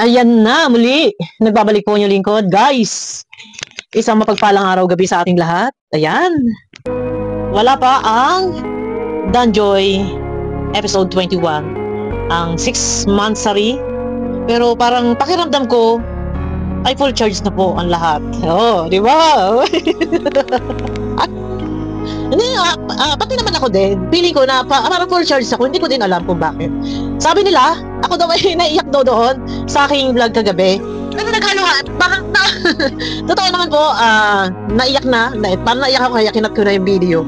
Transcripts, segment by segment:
Ayan na, muli. Nagbabalik po yung lingkod. Guys, isang mapagpalang araw gabi sa ating lahat. Ayan. Wala pa ang Danjoy episode 21. Ang 6-monthsary. Pero parang pakiramdam ko ay full charge na po ang lahat. Oh, di ba? Hindi, pati naman ako din. Feeling ko na parang full charge ako. Hindi ko din alam kung bakit. Sabi nila, ako daw ay naiyak daw doon sa aking vlog kagabi. Pero naghalo parang na, totoo naman po, naiyak na. Parang naiyak ako kaya kinat ko na yung video.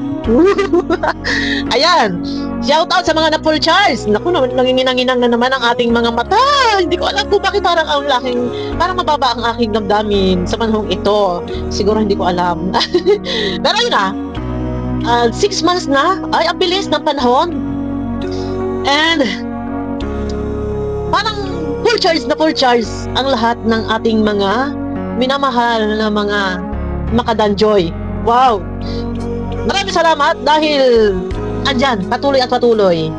Ayan. Shout out sa mga na full charge. Naku, nanginginang-inang na naman ang ating mga mata. Hindi ko alam kung bakit parang ang laking, parang mababa ang aking damdamin sa panahong ito. Siguro hindi ko alam. Pero yun 6 months na, ay ang bilis ng panahon. And parang full charge ang lahat ng ating mga minamahal na mga makadanjoy. Wow! Maraming salamat dahil andyan, patuloy at patuloy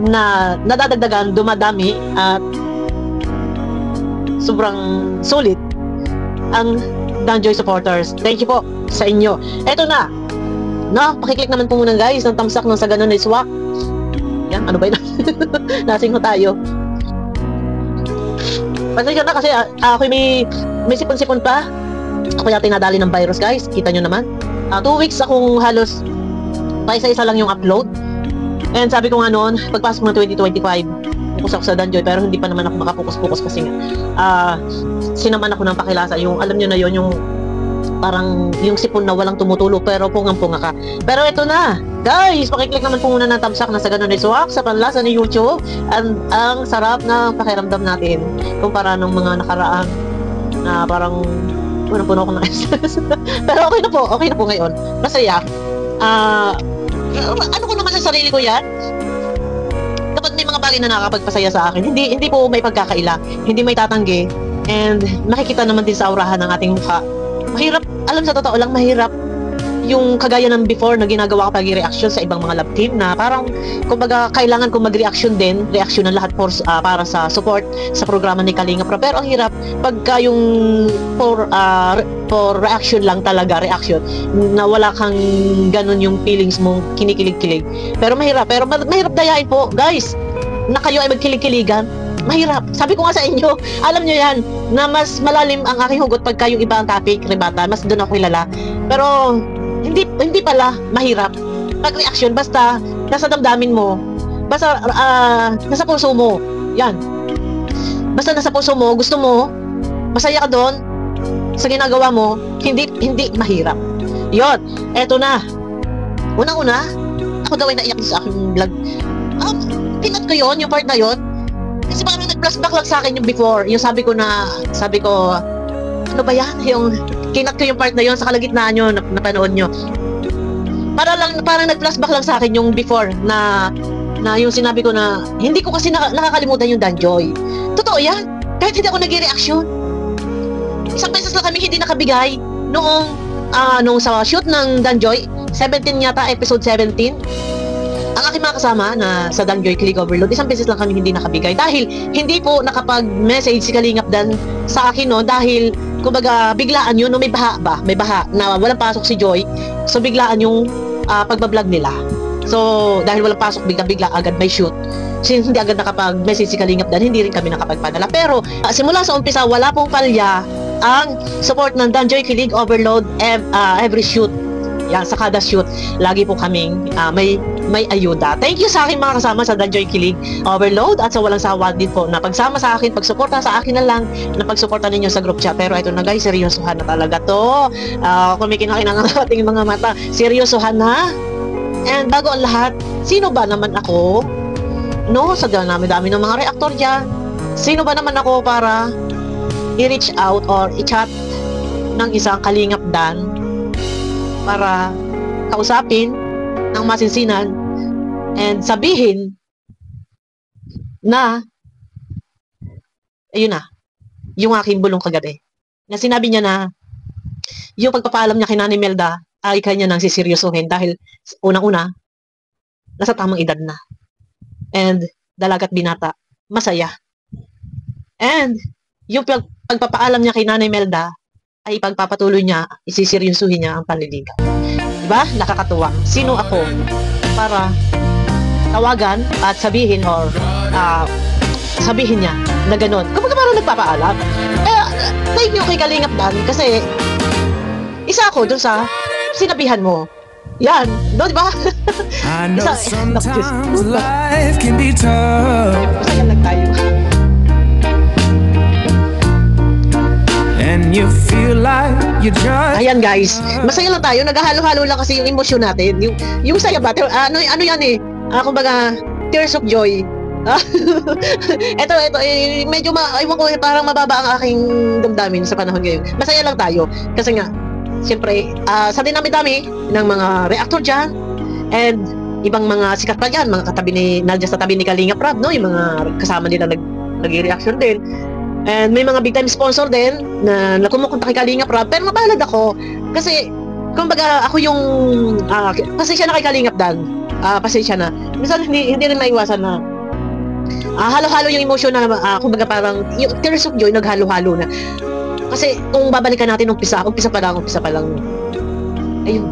na nadadagdagan, dumadami at sobrang sulit ang Danjoy supporters. Thank you po sa inyo. Eto na, no, pakiclick naman po muna guys ng thumbs up ng sa ganun na swak. Yan, ano ba yun? Lasing ho tayo. Pasensya na kasi ako may sipon-sipon pa. Ako yata nadali ng virus guys. Kita nyo naman. 2 weeks akong halos paisa-isa lang yung upload. And sabi ko nga noon, pagpasok ng 2025, focus ako sa Danjoy pero hindi pa naman ako makapokus-pokus kasi nga sinaman ako ng pakilasa. Yung alam nyo na yon, yung parang yung sipon na walang tumutulo pero pungang-punga ka. Pero ito na, guys, pakiclick naman po muna ng thumbs up na sa ganun ay swak sa panlasa ni YouTube. And ang sarap ng pakiramdam natin kumpara ng mga nakaraan na parang puno-puno ko ng stress. Pero okay na po ngayon. Masaya. Ano ko naman sa sarili ko yan? Kapag may mga bagay na nakakapagpasaya sa akin, hindi po may pagkakaila, hindi may tatanggi, and nakikita naman din sa aurahan ng ating mukha. Mahirap, alam sa totoo lang, mahirap yung kagaya ng before na ginagawa ko pag-reaction sa ibang mga love team na parang kumbaga kailangan ko mag-reaction din, reaction ng lahat para sa support sa programa ni Kalinga Pro. Pero ang hirap pagka yung for reaction lang talaga, reaction na wala kang ganun yung feelings mong kinikilig-kilig. Pero mahirap dayain po guys na kayo ay magkilig-kiligan. Mahirap. Sabi ko nga sa inyo, alam nyo yan, na mas malalim ang aking hugot pagka yung iba ang topic, ribata, mas doon ako kilala. Pero, hindi pala mahirap. Pag-reaction, basta nasa damdamin mo, basta nasa puso mo, yan. Basta nasa puso mo, gusto mo, masaya ka doon, sa ginagawa mo, hindi mahirap. Yon, eto na. Unang-una, ako daw ay naiyak sa aking vlog. Pinat ko yon, yung part na yon. Kasi parang nag-flashback lang sa akin yung before. Yung sabi ko, ano ba yan? Yung kinat ko yung part na yon sa kalagitnaan nyo, napanood nyo. Parang nag-flashback lang sa akin yung before na yung sinabi ko na hindi ko kasi nakakalimutan yung Danjoy. Totoo yan. Kahit hindi ako nag-reaction. Isang beses lang kami hindi nakabigay noong sa shoot ng Danjoy, 17 yata, episode 17. Ang aking mga kasama na sa Danjoy Click Overload, isang beses lang kami hindi nakabigay dahil hindi po nakapag-message si Kalingap Dan sa akin dahil kumbaga biglaan yun, may baha na walang pasok si Joy, so biglaan yung pagbablog nila. So dahil walang pasok, bigla agad may shoot. Since hindi agad nakapag-message si Kalingap Dan, hindi rin kami nakapagpadala. Pero simula sa umpisa, wala pong palya ang support ng Danjoy Click Overload every shoot. Yan, sa kada shoot, lagi po kaming may ayuda. Thank you sa aking mga kasama sa Danjoy Kilig Overload at sa walang sawa din po na pagsama sa akin, pagsuporta sa akin na lang na pagsuporta ninyo sa group chat. Pero ito na guys, seryosohan na talaga to. Kumikinang ang ating mga mata. Seryosohan na. And bago ang lahat, sino ba naman ako? No, sa dami-dami ng mga reactor dyan. Sino ba naman ako para i-reach out or i-chat ng isang Kalingap Dan para kausapin ng masinsinan and sabihin na ayun na, yung aking bulong kagabi. Na sinabi niya na yung pagpapaalam niya kay Nanay Melda ay kanya nang siseryosohin dahil unang-una, nasa tamang edad na. And dalagat binata, masaya. And yung pagpapaalam niya kay Nanay Melda ay pagpapatuloy niya, isiseryosuhin niya ang panliligaw. Diba? Nakakatuwa. Sino ako para tawagan at sabihin or sabihin niya na gano'n. Kapag parang nagpapaalam. Kaya, thank you kay Kalingap Dan kasi isa ako dun sa sinabihan mo. Yan. No, di ba? I know sometimes life can be tough. Masaya lang tayo. And you feel like you just... Ayan guys, masaya lang tayo. Naghahalo-halo lang kasi yung emosyon natin. Yung saya ba? Ano yan eh? Kumbaga, tears of joy. ito, medyo ewan ko, parang mababa ang aking damdamin sa panahon ngayon. Masaya lang tayo. Kasi nga, siyempre, sa dinami-dami ng mga reactor dyan, and ibang mga sikat pa dyan, mga katabi ni, nandiyan sa tabi ni Kalingap Rab, no? Yung mga kasama nila nag-reaction din. And may mga big time sponsor din na kumukontak kay Kalingap Rab, pero mabalad ako. Kasi, kumbaga, ako yung, pasensya na kay Kalingap Dan. Pasensya na. Minsan, hindi rin maiwasan na halo-halo yung emosyon na kumbaga parang yung tears of joy naghalo-halo na. Kasi kung babalikan natin umpisa pa lang. Ayun.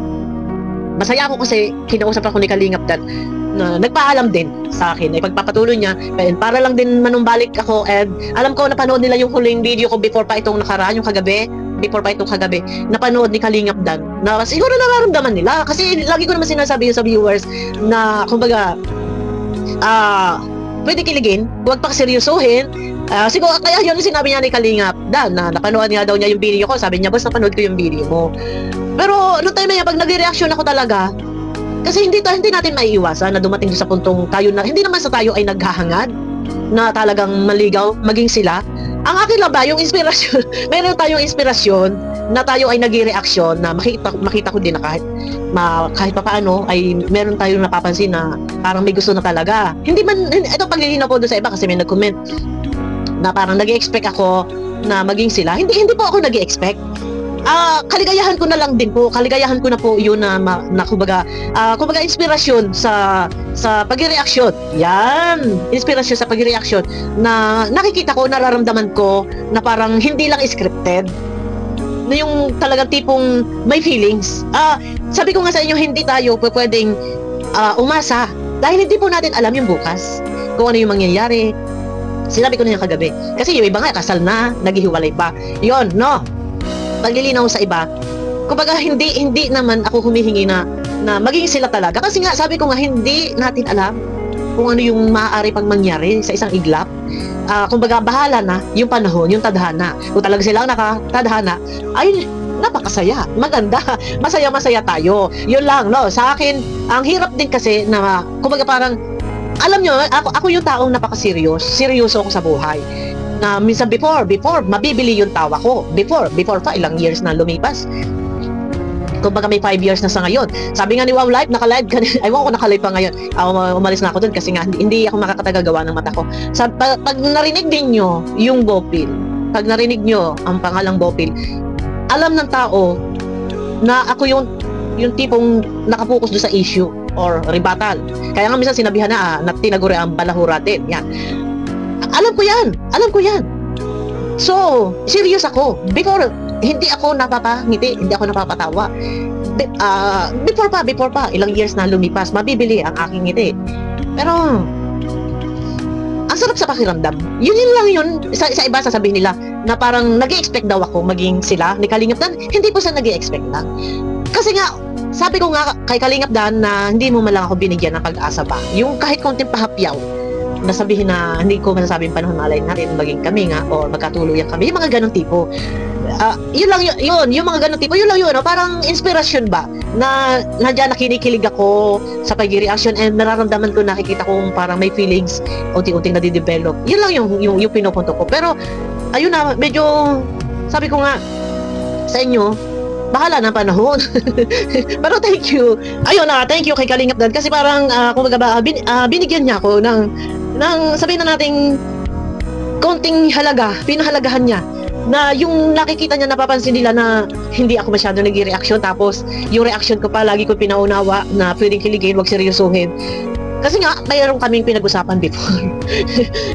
Masaya ako kasi kinausap ako ni Kalingap Dan na nagpaalam din sa akin ay pagpapatuloy niya para lang din manumbalik ako, and alam ko napanood nila yung huling video ko before pa itong nakaraan, yung kagabi, napanood ni Kalingap Dan na siguro nararamdaman nila kasi lagi ko naman sinasabi sa viewers na kumbaga pwede kiligin, huwag pa seryosohin. Siguro kaya yun sinabi niya ni Kalingap Dan na napanood nga daw niya yung video ko. Sabi niya, boss, napanood ko yung video mo. Pero no time na yan, pag nagre-reaction ako talaga, kasi hindi natin maiiwasan na dumating sa puntong tayo na, hindi naman sa tayo ay naghahangad na talagang maligaw, maging sila. Ang akin lang ba, yung inspirasyon, mayroon tayong inspirasyon na tayo ay nagre-reaction na makita ko din na kahit pa paano ay meron tayong napapansin na parang may gusto na talaga. Hindi man, ito paglilinaw po doon sa iba kasi may nag-comment na parang nag-expect ako na maging sila. Hindi po ako nag-expect. Kaligayahan ko na lang din po. Kaligayahan ko na po yun na kumbaga inspirasyon sa pagreaksyon. Yan, inspirasyon sa pagreaksyon na nakikita ko, nararamdaman ko na parang hindi lang scripted. Na yung talagang tipong may feelings. Sabi ko nga sa inyo, hindi tayo pwedeng umasa dahil hindi po natin alam yung bukas. Kung ano yung mangyayari. Sinabi ko na yung kagabi. Kasi yung iba nga, kasal na, naghihiwalay pa. Yon, no? Paglilinaw sa iba, kumbaga hindi naman ako humihingi na maging sila talaga. Kasi nga, sabi ko nga, hindi natin alam kung ano yung maaari pang mangyari sa isang iglap. Kumbaga, bahala na yung panahon, yung tadhana. Kung talaga silang nakatadhana, ay, napakasaya, maganda, masaya-masaya tayo. Yun lang, no? Sa akin, ang hirap din kasi na, kumbaga parang, alam nyo, ako yung taong seryoso ako sa buhay. Na minsan before, mabibili yung tawa ko. Before pa, ilang years na lumipas. Kumbaga may 5 years na sa ngayon. Sabi nga ni Wow Live, naka-live ka, aywan ko naka-live pa ngayon. Umalis na ako dun kasi nga hindi ako makakatagagawa ng mata ko. Pag narinig din nyo yung Bopil, pag narinig nyo ang pangalang Bopil, alam ng tao na ako yung tipong nakapokus doon sa issue or rebuttal. Kaya nga minsan sinabihan na tinaguri ang balahura din. Yan. Alam ko yan. So, serious ako. Before, hindi ako napapangiti, hindi ako napapatawa. Before pa, ilang years na lumipas, mabibili ang aking ngiti. Pero, ang sarap sa pakiramdam. Yun lang yun. Sa iba sasabihin nila na parang nag-i-expect daw ako maging sila ni Kalingap Dan. Hindi po sa nag-i-expect lang. Kasi nga, sabi ko nga kay Kalingap Dan na hindi mo man lang ako binigyan ng pag-asa pa. Yung kahit konting pahapyaw, nasabihin na hindi ko masasabing panahon malay natin maging kami nga o magkatuluyan kami, yung mga ganong tipo. Yun lang yun, yung mga ganong tipo, yun lang yun, no? Parang inspirasyon ba na nandiyan nakinikilig ako sa pag-reaction and nararamdaman ko, nakikita ko parang may feelings unti-unting nadidevelop. Yun lang yung pinupunto ko. Pero ayun na, medyo sabi ko nga sa inyo, bahala na panahon. Pero thank you. Ayun na, thank you kay Kalingap Dan kasi parang kumbaga ba binigyan niya ako ng sabihin na nating konting halaga, pinahalagahan niya na yung nakikita niya, napapansin nila na hindi ako masyado nag-reaction, tapos yung reaction ko pa lagi ko pinaunawa na pwedeng kiligin, wag seryosohin. Kasi nga, mayroon kaming pinag-usapan before.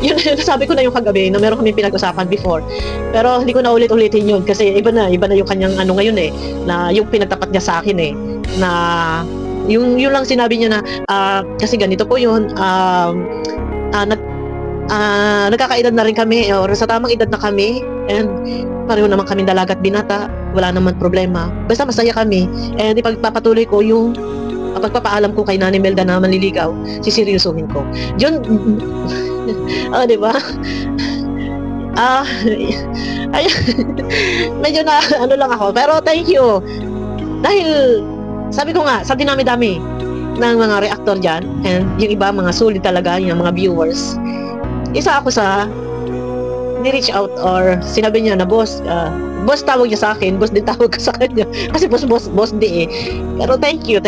yun, sabi ko na yung kagabi na meron kaming pinag-usapan before. Pero hindi ko na ulit-ulitin yun kasi iba na yung kanyang ano ngayon eh, na yung pinagtapat niya sa akin eh, na yung lang sinabi niya na kasi ganito po yun, nagkakaedad na rin kami or sa tamang edad na kami and pareho naman kami dalaga at binata, wala naman problema. Basta masaya kami and ipagpapatuloy ko yung pagpapaalam ko kay Nani Melda na manliligaw, siseryosohin ko. Diyon, di ba? Ay, medyo na ano lang ako. Pero thank you. Dahil, sabi ko nga, sa dinami-dami ng mga reactor dyan, and yung iba, mga solid talaga, yung mga viewers, isa ako sa ni-reach out or sinabi niya na boss tawag niya sa akin, boss din tawag ko sa kanya. Kasi boss di eh. Pero thank you.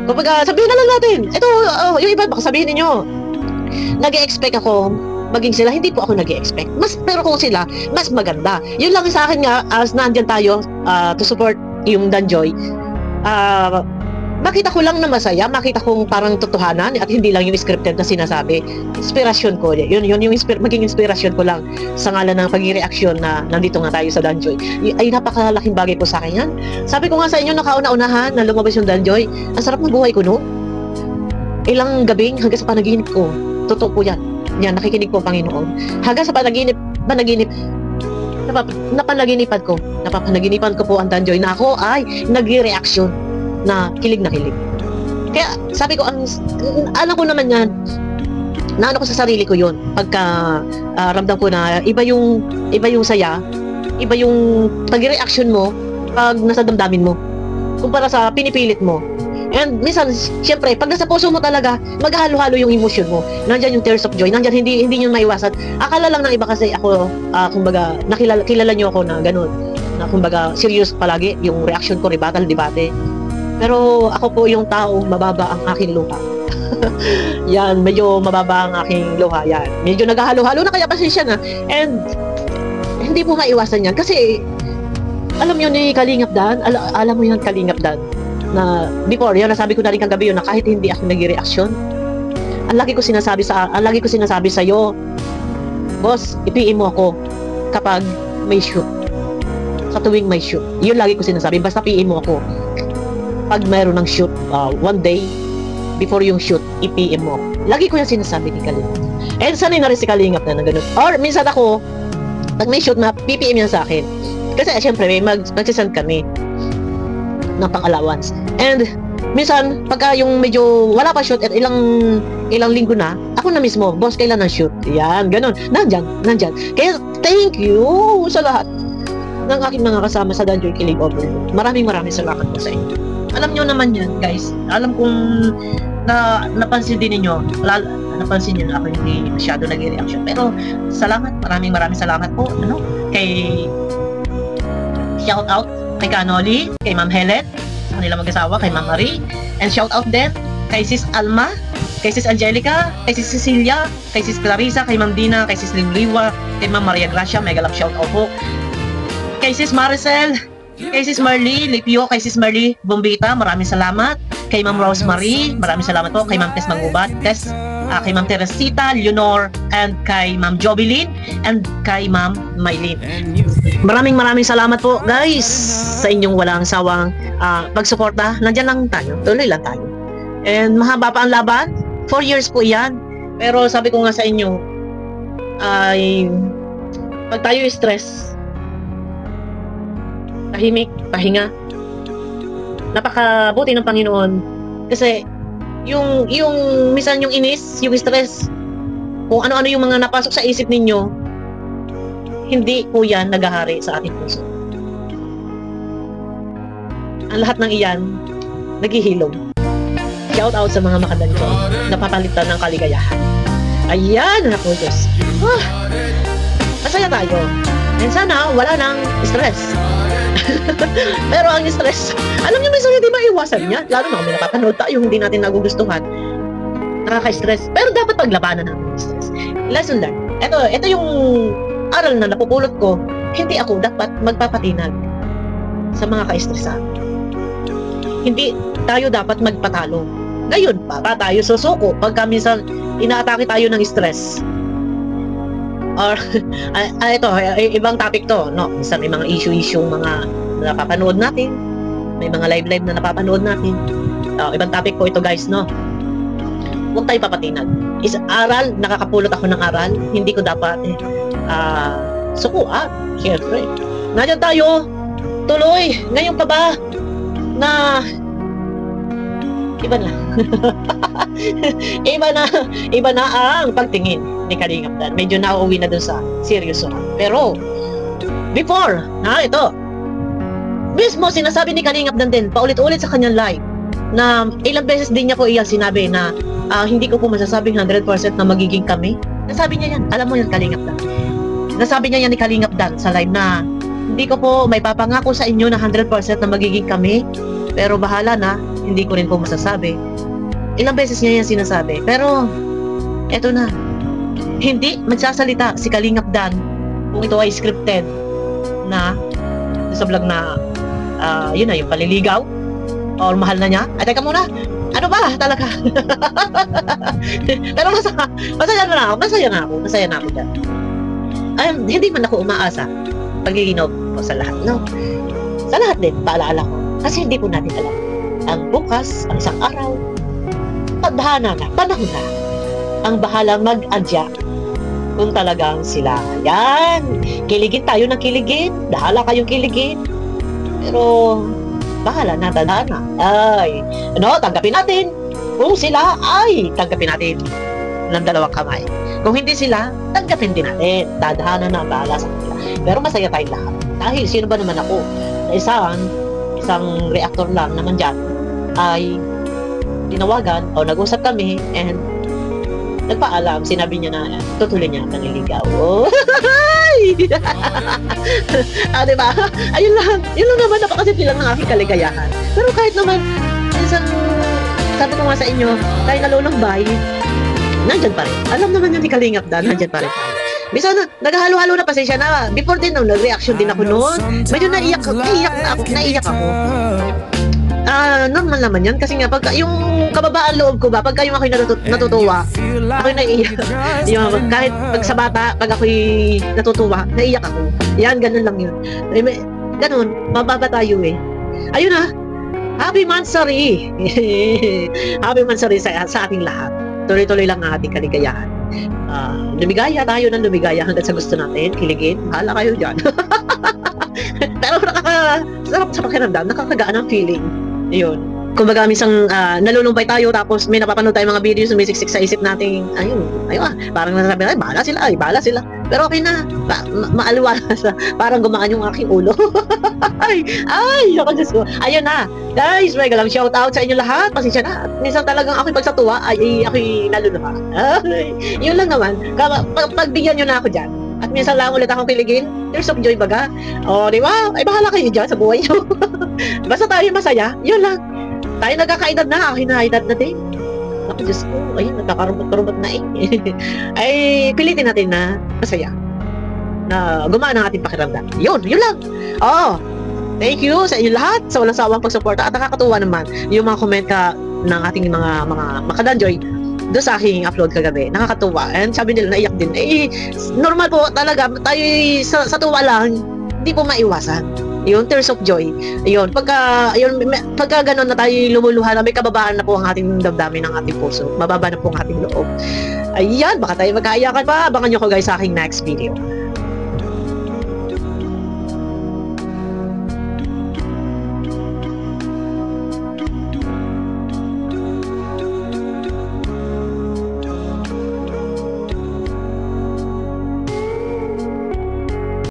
Kumbaga, sabihin na lang natin. Ito, yung iba, baka sabihin ninyo, nag-e-expect ako maging sila. Hindi po ako nag-e-expect. Pero kung sila, mas maganda. Yun lang sa akin nga, as nandyan tayo to support yung Danjoy, makita ko lang na masaya, makita kong parang totohanan at hindi lang yung scripted na sinasabi. Inspirasyon ko. Yun yung maging inspirasyon ko lang sa ngalan ng pag-reaction na nandito nga tayo sa Danjoy. Ay napakalaking bagay po sa akin yan. Sabi ko nga sa inyo, nakauna-unahan na lumabas yung Danjoy. Ang sarap ng buhay ko, no? Ilang gabing hanggang sa panaginip ko. Totoo po yan. Yan, nakikinig po ang Panginoon. Hanggang sa napapanaginipan ko po ang Danjoy na ako ay nag-reaction na kilig. Kaya sabi ko, alam ko naman yan, naano ko sa sarili ko yun, pagka ramdam ko na iba yung saya, iba yung pag-reaction mo pag nasa damdamin mo, kumpara sa pinipilit mo. And minsan, syempre, pag nasa puso mo talaga, maghalo-halo yung emotion mo. Nandyan yung tears of joy, nandyan, hindi nyo maiwasan. Akala lang ng iba kasi ako, kumbaga, kilala nyo ako na ganun, na kumbaga, serious palagi yung reaction ko, debate. Pero ako po yung taong mababa ang aking luha. Yan, medyo mababa ang aking luha. Yan, medyo naghahalo-halo na kaya pasensya na. And hindi po maiwasan yan. Kasi, alam yun ni Kalingap Dan, alam mo yun Kalingap Dan, na before, yan nasabi ko na rin kagabi yun, na kahit hindi ako nag-reaction, ang lagi ko sinasabi sa iyo, boss, ipiin mo ako kapag may shoot. Sa tuwing may shoot. Yun lagi ko sinasabi, basta piin mo ako. Pag mayroon ng shoot, one day before yung shoot, i-PM mo. Lagi ko yung sinasabi ni Kalingap. And sanay na rin si Kalingap na ganun. Or minsan ako, pag may shoot na, PPM yan sa akin. Kasi syempre, magsisend kami ng pang-allowance. And minsan, pagka yung medyo wala pa shoot at ilang linggo na, ako na mismo, boss, kailan ng shoot? Yan, ganun. Nandyan. Kaya thank you sa lahat ng aking mga kasama sa Danjoy Kilig Overload. Maraming salamat po sa inyo. Alam nyo naman yan, guys. Alam kong napansin din ninyo. Napansin nyo na ako hindi masyado nag-reaction. Pero salamat, maraming salamat po. Kay shout out kay Kanoli, kay Ma'am Helen, sa kanila mag-asawa, kay Ma'am Marie. And shout out din kay Sis Alma, kay Sis Angelica, kay Sis Cecilia, kay Sis Clarissa, kay Ma'am Dina, kay Sis Liwliwa, kay Ma'am Maria Gracia, mega love shout out po. Kay Sis Maricel, kay Sis Marley Lipio, kay Sis Marley Bombita, maraming salamat. Kay Ma'am Rosemary, maraming salamat po. Kay Ma'am Tess Mangubat, kay Ma'am Teresita, Leonor, and kay Ma'am Jobilin, and kay Ma'am Maylin. Maraming salamat po, guys, sa inyong walang sawang pagsuporta. Nandyan lang tayo, tuloy lang tayo. And mahaba pa ang laban, 4 years po yan. Pero sabi ko nga sa inyo, ay pag tayo stress, tahimik, pahinga. Napakabuti ng Panginoon kasi yung minsan yung inis, yung stress, kung ano-ano yung mga napasok sa isip ninyo, hindi po yan naghahari sa ating puso. Ang lahat ng iyan naghihilom. Shout out sa mga makadanjo, napapalitan ng kaligayahan. Ayan, ako Diyos. Masaya tayo. And sana wala nang stress. Pero ang stress, alam niyo minsan hindi maiwasan yan. Lalo na kung may napapanood tayo, hindi natin nagugustuhan. Nakaka-stress. Pero dapat paglabanan natin yung stress. Lesson learned. Ito yung aral na napupulot ko. Hindi ako dapat magpapatinag sa mga ka-stressan. Hindi tayo dapat magpatalo. Ngayon pa tayo susuko pagka minsan inaatake tayo ng stress. Or, ito, ibang topic to, no? Minsan may mga issue mga napapanood natin. May mga live na napapanood natin. Ibang topic po ito, guys, no? Huwag tayo papatinag. Aral, nakakapulot ako ng aral. Hindi ko dapat, sukuan. Siyempre. Nandiyan tayo. Tuloy. Ngayon pa ba na iba na. iba na ang pagtingin ni Kalingap Dan. Medyo nauuwi na dun sa seryoso. Pero, before, ito, mismo sinasabi ni Kalingap Dan din, paulit-ulit sa kanyang live, na ilang beses din niya po iyan sinabi na hindi ko po masasabing 100% na magiging kami. Nasabi niya yan. Alam mo yan, Kalingap Dan. Nasabi niya yan ni Kalingap Dan sa live na hindi ko po may papangako sa inyo na 100% na magiging kami. Pero bahala na, hindi ko rin po masasabi. Ilang beses niya yan sinasabi. Pero, eto na. Hindi magsasalita si Kalingap Dan kung ito ay scripted na sa vlog na yun na, yung paliligaw or mahal na niya. Ay, teka muna. Ano ba? Talaga. Pero masaya na ako dyan. Hindi man ako umaasa pagiginaw ko sa lahat, no? Sa lahat din, paalaala ko. Kasi hindi po natin alam. Ang bukas, ang isang araw, panahon na. Ang bahalang mag-adya kung talagang sila. Yan! Kiligin tayo ng kiligin. Bahala kayong kiligin. Pero, bahala na, tadhana. Ay, tanggapin natin. Kung sila, tanggapin natin ng dalawang kamay. Kung hindi sila, tanggapin din natin. Tadhana na, bahala sa kanila. Pero masaya tayong lahat. Dahil sino ba naman ako na isang reactor lang naman dyan ay tinawagan o nag-usap kami and nagpaalam, sinabi niya na tutuloy niya ang nililigaw. Oh. Diba? Ayun lang naman, napakasimple lang ng aking kaligayahan. Pero kahit naman minsan, sabi ko nga sa inyo, tayo nalulumbay, nandyan pa rin. Alam naman yun ni Kalingap Dan, nandyan pa rin. Minsan, naghahalo-halo na, pasensya na. Before din, nag-reaction din ako noon. Medyo naiyak ako. Normal naman yan. Kasi nga, pagka yung kababaan loob ko ba, pagka yung ako'y natutuwa, ako'y naiiyak. Kahit pag sa bata, pag ako'y natutuwa, naiiyak ako. Yan, ganun lang yun. Ganun, mababa tayo eh. Ayun na, happy Mansari! Happy Mansari sa ating lahat. Tuloy-tuloy lang ang ating kaligayahan. Lumigaya tayo ng lumigaya hanggang sa gusto natin. Kiligin, bahala kayo dyan. Pero nakakasarap sa pakiramdam, nakakagaan ang feeling. Yun. Kumbaga, minsan nalulumbay tayo tapos may napapanood tayong mga videos na may siksik sa isip natin. Ayun, parang nasasabi na, bahala sila. Pero okay na, maalwa sa, parang gumaan yung aking ulo. Ako Diyos ko. Ayun na, guys, may galang shout out sa inyo lahat. Pasensya na. Minsan talagang ako'y pagsatuwa, ako'y naluluha. Yun lang naman. Pagbigyan nyo na ako dyan. At minsan lang ulit akong kiligin. Tears of joy baga. Di ba? Ay, bahala kayo dyan sa buhay nyo. Basta tayo masaya, yun lang. Tayo nagkakaedad na, ako'y naedad na din. Ako Diyos ko, ayun, nagkakarumot-karumot na eh. Ay, pilitin natin na masaya. Na gumaan ang ating pakiramdam. Yun lang. Thank you sa inyo lahat sa walang sawang pagsuporta. At nakakatuwa naman yung mga comment ng ating mga makadanjoy doon sa aking upload kagabi. Nakakatuwa. And sabi nila, naiyak din. Normal po talaga. Tayo sa tuwa lang, hindi po maiwasan. Yun, tears of joy. Yun, pagka gano'n na tayo lumuluha na may kababaan na po ang ating damdamin ng ating puso. Mababa na po ang ating loob. Ayan, baka tayo magkaayakan pa. Abangan nyo ko guys sa aking next video.